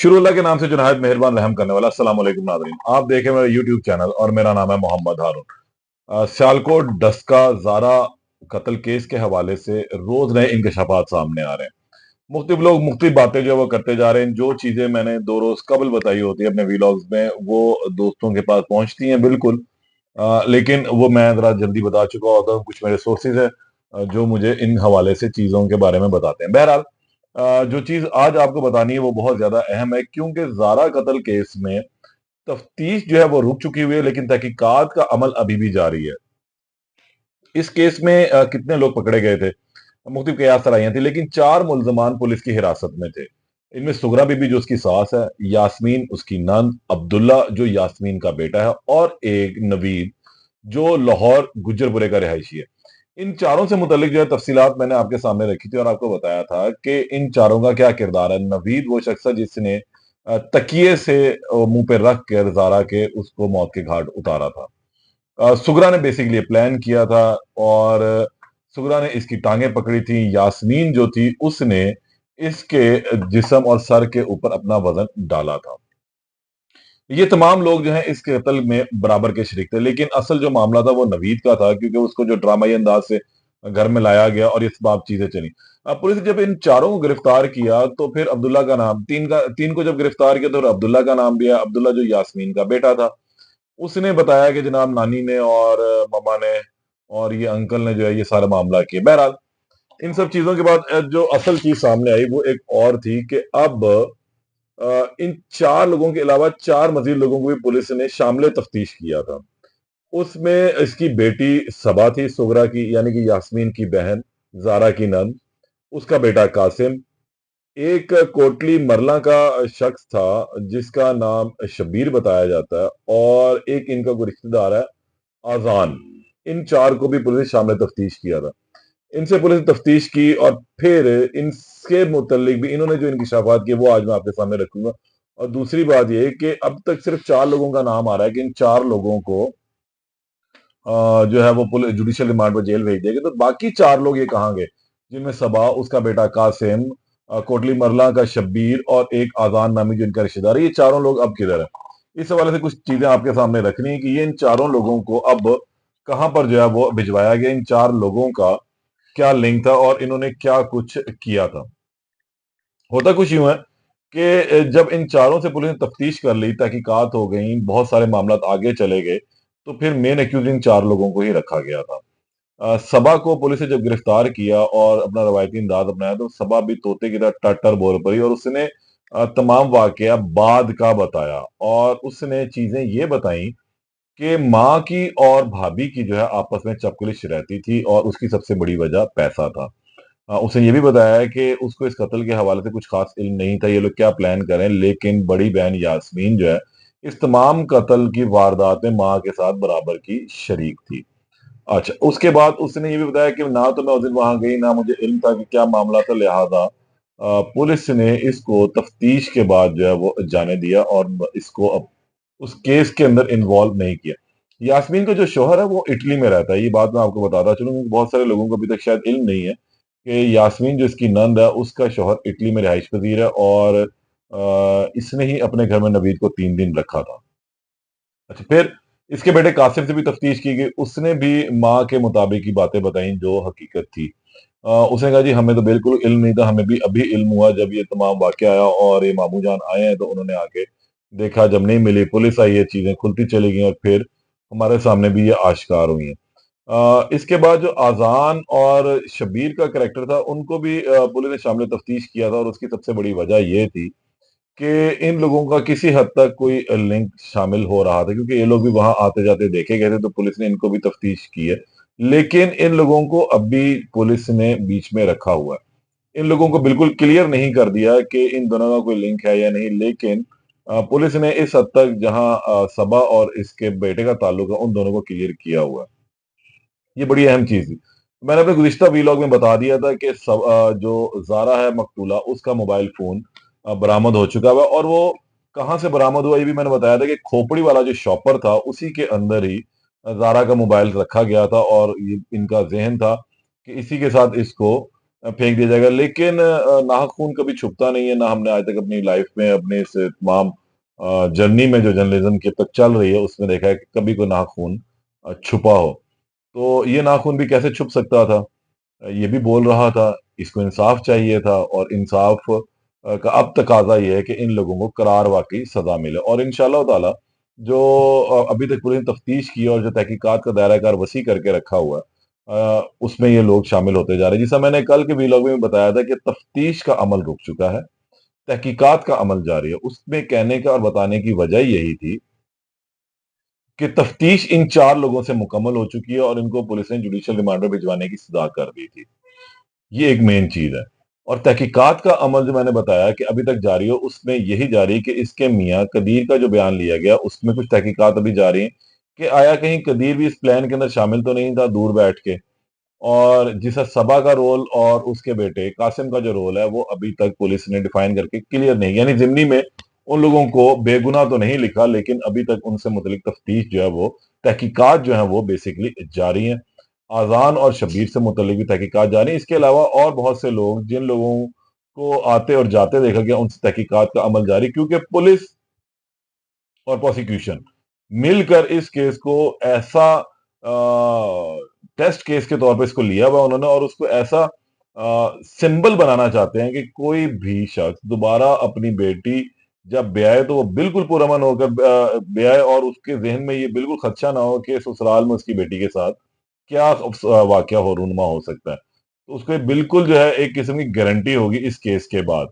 शुरू अल्लाह के नाम से जो नहायत मेहरबान रहम करने वाला। अस्सलाम वालेकुम नाज़रीन, आप देखें मेरा यूट्यूब चैनल और मेरा नाम है मोहम्मद हारून। सियालकोट डस्का ज़ारा कत्ल केस के हवाले से रोज नए इंकशाफात सामने आ रहे हैं। मुख्तलिफ लोग मुख्तलिफ बातें जो है वो करते जा रहे हैं। जो चीजें मैंने 2 रोज कबल बताई होती है अपने वीलॉग्स में, वो दोस्तों के पास पहुंचती हैं बिल्कुल। लेकिन वो मैं जरा जल्दी बता चुका होता हूँ। कुछ मेरे सोर्सेज है जो मुझे इन हवाले से चीजों के बारे में बताते हैं। बहरहाल, जो चीज आज आपको बतानी है वो बहुत ज्यादा अहम है, क्योंकि जारा कत्ल केस में तफ्तीश जो है वो रुक चुकी हुई है, लेकिन तहकीकात का अमल अभी भी जारी है। इस केस में कितने लोग पकड़े गए थे, मुख्तलिफ कयास सराहियां थी, लेकिन 4 मुल्जमान पुलिस की हिरासत में थे। इनमें सुगरा बीबी जो उसकी सास है, यास्मीन उसकी नंद, अब्दुल्ला जो यास्मीन का बेटा है, और एक नवीद जो लाहौर गुज्जरपुरे का रिहायशी है। इन चारों से मुतल्लिक जो है तफसीलात मैंने आपके सामने रखी थी और आपको बताया था कि इन चारों का क्या किरदार है। नवीद वो शख्स है जिसने तकिए से मुंह पे रख कर जारा के उसको मौत के घाट उतारा था। सुगरा ने बेसिकली प्लान किया था, और सुगरा ने इसकी टांगें पकड़ी थी। यास्मीन जो थी उसने इसके जिस्म और सर के ऊपर अपना वजन डाला था। ये तमाम लोग जो हैं इस कत्ल में बराबर के शरीक थे, लेकिन असल जो मामला था वो नवीद का था, क्योंकि उसको जो ड्रामाई अंदाज से घर में लाया गया और ये तमाम चीजें चली। अब पुलिस ने जब इन चारों को गिरफ्तार किया तो फिर अब्दुल्ला का नाम, तीन को जब गिरफ्तार किया तो फिर अब्दुल्ला का नाम भी आया। अब्दुल्ला जो यास्मीन का बेटा था, उसने बताया कि जनाब नानी ने और मम्मा ने और ये अंकल ने जो है ये सारा मामला किया। बहरहाल, इन सब चीजों के बाद जो असल चीज सामने आई वो एक और थी कि अब इन 4 लोगों के अलावा 4 मजीद लोगों को भी पुलिस ने शामिल तफ्तीश किया था। उसमें इसकी बेटी सबा थी, सुगरा की यानी कि यास्मीन की बहन, जारा की नंद, उसका बेटा कासिम, एक कोटली मरला का शख्स था जिसका नाम शब्बीर बताया जाता है, और एक इनका कोई रिश्तेदार है, आजान। इन 4 को भी पुलिस ने शामिल तफ्तीश किया था। इनसे पुलिस ने तफ्तीश की और फिर इनके मुतल्लिक भी इन्होंने जो इंकशाफात किए वो आज मैं आपके सामने रखूंगा। और दूसरी बात ये कि अब तक सिर्फ 4 लोगों का नाम आ रहा है कि इन 4 लोगों को जो है वो पुलिस जुडिशियल रिमांड पर जेल भेज देगी। तो बाकी 4 लोग ये कहाँ गए, जिनमें सबा, उसका बेटा कासिम, कोटली मरला का शब्बीर और एक आजान नामी जो इनका रिश्तेदार है, ये चारों लोग अब किधर है। इस हवाले से कुछ चीजें आपके सामने रखनी है कि ये इन चारों लोगों को अब कहां पर जो है वो भिजवाया गया। इन 4 लोगों का क्या लिंक था और इन्होंने क्या कुछ किया था। होता कुछ यूं है कि जब इन चारों से पुलिस ने तफ्तीश कर ली, तहकीकात हो गई, बहुत सारे मामला आगे चले गए, तो फिर मेन एक्यूज इन 4 लोगों को ही रखा गया था। सबा को पुलिस ने जब गिरफ्तार किया और अपना रवायती अंदाज अपनाया, तो सबा भी तोते की तरह टट्टर बोल पड़ी और उसने तमाम वाकया बाद का बताया। और उसने चीजें ये बताई कि माँ की और भाभी की जो है आपस में चपकलिश रहती थी और उसकी सबसे बड़ी वजह पैसा था। उसने ये भी बताया है कि उसको इस कत्ल के हवाले से कुछ खास इल्म नहीं था, ये लोग क्या प्लान करें, लेकिन बड़ी बहन यास्मीन जो है इस तमाम कत्ल की वारदात में माँ के साथ बराबर की शरीक थी। अच्छा, उसके बाद उसने ये भी बताया कि ना तो मैं उस दिन वहां गई, ना मुझे इल्म था कि क्या मामला था, लिहाजा पुलिस ने इसको तफ्तीश के बाद जो है वो जाने दिया और इसको अब उस केस के अंदर इन्वॉल्व नहीं किया। यास्मीन का जो शोहर है वो इटली में रहता है, ये बात मैं आपको बताता चलूं, क्योंकि बहुत सारे लोगों को अभी तक शायद इल्म नहीं है कि यास्मीन जो इसकी नंद है उसका शोहर इटली में रिहाइश पजीर है, और इसने ही अपने घर में नवीद को 3 दिन रखा था। अच्छा, फिर इसके बेटे कासिम से भी तफ्तीश की गई, उसने भी माँ के मुताबिक ही बातें बताई जो हकीकत थी। उसने कहा जी हमें तो बिल्कुल इल्म नहीं था, हमें भी अभी इल्म हुआ जब ये तमाम वाकया आया और ये मामू जान आए हैं, तो उन्होंने आके देखा, जब नहीं मिली पुलिस आई, ये चीजें खुलती चली गई और फिर हमारे सामने भी ये आश्कार हुई हैं। इसके बाद जो आजान और शबीर का करैक्टर था उनको भी पुलिस ने शामिल तफ्तीश किया था, और उसकी सबसे बड़ी वजह ये थी कि इन लोगों का किसी हद तक कोई लिंक शामिल हो रहा था, क्योंकि ये लोग भी वहां आते जाते देखे गए थे, तो पुलिस ने इनको भी तफ्तीश की है। लेकिन इन लोगों को अभी पुलिस ने बीच में रखा हुआ है। इन लोगों को बिल्कुल क्लियर नहीं कर दिया कि इन दोनों का कोई लिंक है या नहीं, लेकिन पुलिस ने इस हद तक जहां सबा और इसके बेटे का ताल्लुक है उन दोनों को क्लियर किया हुआ है। ये बड़ी अहम चीज थी। मैंने अपने गुज़िश्ता व्लॉग में बता दिया था कि जो ज़ारा है मकतूला, उसका मोबाइल फ़ोन बरामद हो चुका हुआ है, और वो कहाँ से बरामद हुआ ये भी मैंने बताया था कि खोपड़ी वाला जो शॉपर था उसी के अंदर ही ज़ारा का मोबाइल रखा गया था, और ये इनका ज़हन था कि इसी के साथ इसको फेंक दिया जाएगा। लेकिन नाहक खून कभी छुपता नहीं है, ना हमने आज तक अपनी लाइफ में, अपने इस तमाम जर्नी में जो जर्नलिज्म की अब तक चल रही है, उसमें देखा है कि कभी कोई नाहक खून छुपा हो। तो ये नाखून भी कैसे छुप सकता था? ये भी बोल रहा था, इसको इंसाफ चाहिए था, और इंसाफ का अब तकाज़ा ये है कि इन लोगों को करार वाक़ई सज़ा मिले, और इंशाअल्लाह ताला जो अभी तक पुलिस ने तफ्तीश की है और जो तहकीकात का दायरा-कार वसी करके रखा हुआ है, उसमें ये लोग शामिल होते जा रहे हैं। जैसा मैंने कल के व्लॉग में बताया था कि तफ्तीश का अमल रुक चुका है, तहकीकात का अमल जारी है। उसमें कहने का और बताने की वजह यही थी कि तफ्तीश इन 4 लोगों से मुकम्मल हो चुकी है और इनको पुलिस ने जुडिशियल रिमांड पे भिजवाने की सदा कर दी थी। ये एक मेन चीज़ है। और तहकीकात का अमल जो मैंने बताया कि अभी तक जारी हो, उसमें यही जारी है कि इसके मियाँ कदीर का जो बयान लिया गया, उसमें कुछ तहकीकात अभी जारी हैं कि आया कहीं कदीर भी इस प्लान के अंदर शामिल तो नहीं था दूर बैठ के। और जिसे सबा का रोल और उसके बेटे कासिम का जो रोल है, वो अभी तक पुलिस ने डिफाइन करके क्लियर नहीं, यानी ज़िम्नी में उन लोगों को बेगुनाह तो नहीं लिखा, लेकिन अभी तक उनसे मुतल्लिक तफ्तीश जो है वो, तहकीकात जो है वो बेसिकली जारी हैं। आज़ान और शब्बीर से मुतल्लिक भी तहकीकात जारी हैं। इसके अलावा और बहुत से लोग, जिन लोगों को आते और जाते देखा गया, उनसे तहकीकात का अमल जारी, क्योंकि पुलिस और प्रोसिक्यूशन मिलकर इस केस को ऐसा टेस्ट केस के तौर पे इसको लिया हुआ उन्होंने, और उसको ऐसा सिंबल बनाना चाहते हैं कि कोई भी शख्स दोबारा अपनी बेटी जब ब्याहे तो वो बिल्कुल पुरअमन होकर ब्याहे, और उसके ज़हन में ये बिल्कुल खदशा ना हो कि ससुराल में उसकी बेटी के साथ क्या वाकया हो रूनमा हो सकता है। तो उसको बिल्कुल जो है एक किस्म की गारंटी होगी इस केस के बाद,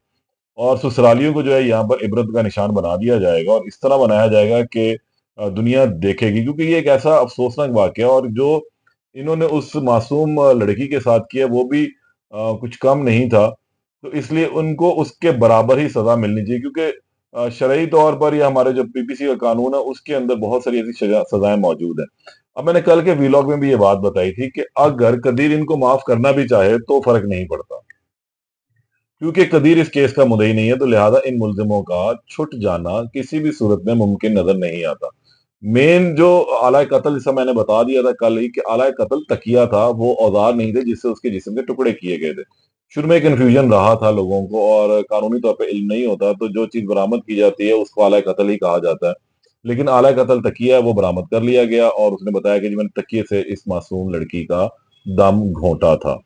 और ससुरालियों को जो है यहाँ पर इबरत का निशान बना दिया जाएगा, और इस तरह बनाया जाएगा कि दुनिया देखेगी, क्योंकि ये एक ऐसा अफसोसनाक वाक़या है, और जो इन्होंने उस मासूम लड़की के साथ किया वो भी कुछ कम नहीं था। तो इसलिए उनको उसके बराबर ही सज़ा मिलनी चाहिए, क्योंकि शरई तौर पर या हमारे जो पीपीसी का कानून है उसके अंदर बहुत सारी ऐसी सज़ाएँ मौजूद हैं। अब मैंने कल के व्लॉग में भी ये बात बताई थी कि अगर कदीर इनको माफ़ करना भी चाहे तो फ़र्क नहीं पड़ता। क्योंकि कदीर इस केस का मुद्दई नहीं है, तो लिहाजा इन मुल्जिमों का छुट जाना किसी भी सूरत में मुमकिन नजर नहीं आता। मेन जो आला कत्ल, जैसा मैंने बता दिया था कल ही कि आला कत्ल तकिया था, वो औजार नहीं थे जिससे उसके जिस्म के टुकड़े किए गए थे। शुरू में कन्फ्यूजन रहा था लोगों को, और कानूनी तौर पे इल्म नहीं होता, तो जो चीज बरामद की जाती है उसको आला कत्ल ही कहा जाता है। लेकिन आला कत्ल तकिया है, वो बरामद कर लिया गया, और उसने बताया कि जी मैंने तकिए से इस मासूम लड़की का दम घोंटा था।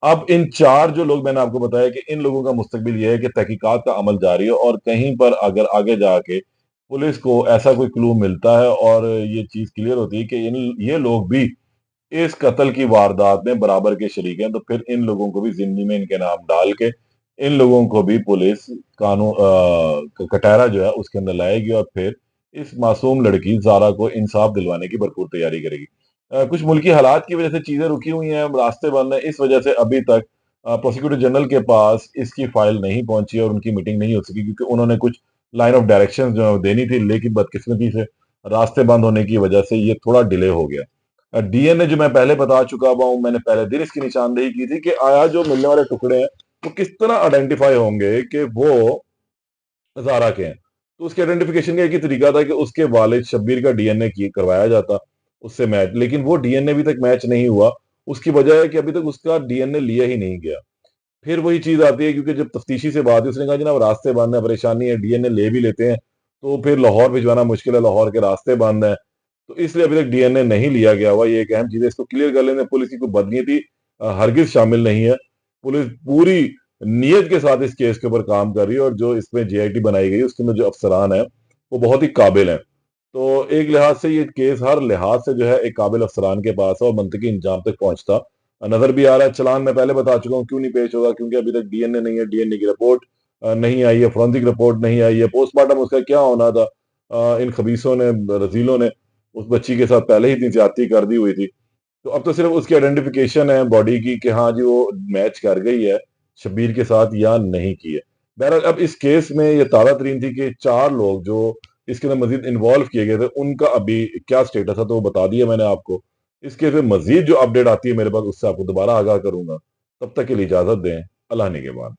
अब इन 4 जो लोग मैंने आपको बताया कि इन लोगों का मुस्तकबिल ये है कि तहकीकात का अमल जारी है, और कहीं पर अगर आगे जाके पुलिस को ऐसा कोई क्लू मिलता है और ये चीज़ क्लियर होती है कि इन ये लोग भी इस कत्ल की वारदात में बराबर के शरीक हैं, तो फिर इन लोगों को भी ज़िम्नी में इनके नाम डाल के इन लोगों को भी पुलिस कानून कटहरा जो है उसके अंदर लाएगी, और फिर इस मासूम लड़की ज़ारा को इंसाफ दिलवाने की भरपूर तैयारी करेगी। कुछ मुल्की हालात की वजह से चीज़ें रुकी हुई हैं, रास्ते बंद हैं, इस वजह से अभी तक प्रोसिक्यूटर जनरल के पास इसकी फाइल नहीं पहुंची और उनकी मीटिंग नहीं हो सकी, क्योंकि उन्होंने कुछ लाइन ऑफ डायरेक्शंस जो है वो देनी थी, लेकिन बदकिस्मती से रास्ते बंद होने की वजह से ये थोड़ा डिले हो गया। डीएनए जो मैं पहले बता चुका हुआ हूँ, मैंने पहले दिन इसकी निशानदेही की थी कि आया जो मिलने वाले टुकड़े हैं वो किस तरह आइडेंटिफाई होंगे कि वो ज़ारा के हैं। तो उसके आइडेंटिफिकेशन का एक ही तरीका था कि उसके वालिद शब्बीर का डीएनए की करवाया जाता, उससे मैच, लेकिन वो डीएनए अभी तक मैच नहीं हुआ। उसकी वजह है कि अभी तक उसका डीएनए लिया ही नहीं गया। फिर वही चीज़ आती है, क्योंकि जब तफ्तीशी से बात हुई, उसने कहा जनाब रास्ते बंद है, परेशानी है, डीएनए ले भी लेते हैं, तो फिर लाहौर भिजवाना मुश्किल है, लाहौर के रास्ते बंद हैं। तो इसलिए अभी तक डीएनए नहीं लिया गया हुआ। ये एक अहम चीज़ है, इसको क्लियर कर लेने। पुलिस की कोई बदनीयती हरगिज़ शामिल नहीं है। पुलिस पूरी नियत के साथ इस केस के ऊपर काम कर रही है, और जो इसमें जेआईटी बनाई गई है, उसके अंदर जो अफसरान हैं, वो बहुत ही काबिल हैं। तो एक लिहाज से ये केस हर लिहाज से जो है एक काबिल अफसरान के पास है और मंतकी इंजाम तक पहुंचता नजर भी आ रहा है। चलान मैं पहले बता चुका हूँ क्यों नहीं पेश होगा, क्योंकि अभी तक डीएनए नहीं है, डीएनए की रिपोर्ट नहीं आई है, फोरेंसिक रिपोर्ट नहीं आई है, पोस्टमार्टम उसका क्या होना था। इन खबीसों ने, रजीलों ने उस बच्ची के साथ पहले ही इतनी ज्यादती कर दी हुई थी। तो अब तो सिर्फ उसकी आइडेंटिफिकेशन है बॉडी की कि हाँ जी वो मैच कर गई है शब्बीर के साथ या नहीं की है। बहरहाल अब इस केस में ये ताज़ा तरीन थी कि 4 लोग जो इसके अंदर मजीद इन्वॉल्व किए गए थे, उनका अभी क्या स्टेटस है, तो वो बता दिया मैंने आपको। इसके फिर मजीद जो अपडेट आती है मेरे पास, उससे आपको दोबारा आगाह करूंगा। तब तक के लिए इजाजत दें। अल्लाह निगहबान।